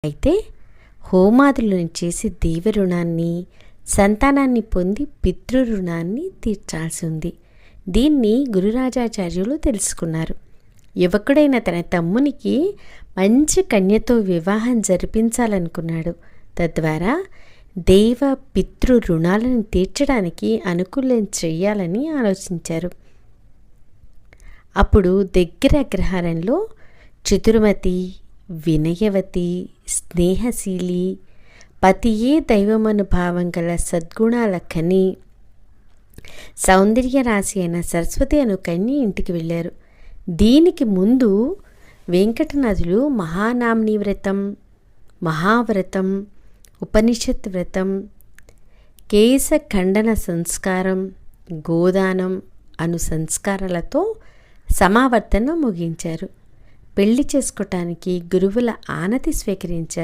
అయితే హోమాదులను చేసి దైవ రుణాన్ని, సంతానాన్ని పొంది పితృ రుణాన్ని తీర్చాల్సి ఉంది. దీన్ని గురురాజాచార్యులు తెలుసుకున్నారు. యువకుడైన తన తమ్మునికి మంచి కన్యతో వివాహం జరిపించాలనుకున్నాడు. తద్వారా దైవ పితృ రుణాలను తీర్చడానికి అనుకూలం చేయాలని ఆలోచించారు. అప్పుడు దగ్గర అగ్రహారంలో చతుర్మతి, వినయవతి, స్నేహశీలి, పతియే దైవమనుభావం గల సద్గుణాల కని, సౌందర్య రాశి అయిన సరస్వతి అను కన్య ఇంటికి వెళ్ళారు. దీనికి ముందు వెంకటనాథులు మహానామ్ని వ్రతం, మహావ్రతం, ఉపనిషత్ వ్రతం, కేశ ఖండన సంస్కారం, గోదానం అను సంస్కారాలతో సమావర్తనం ముగించారు. పెళ్లి చేసుకోవటానికి గురువుల ఆనతి స్వీకరించారు.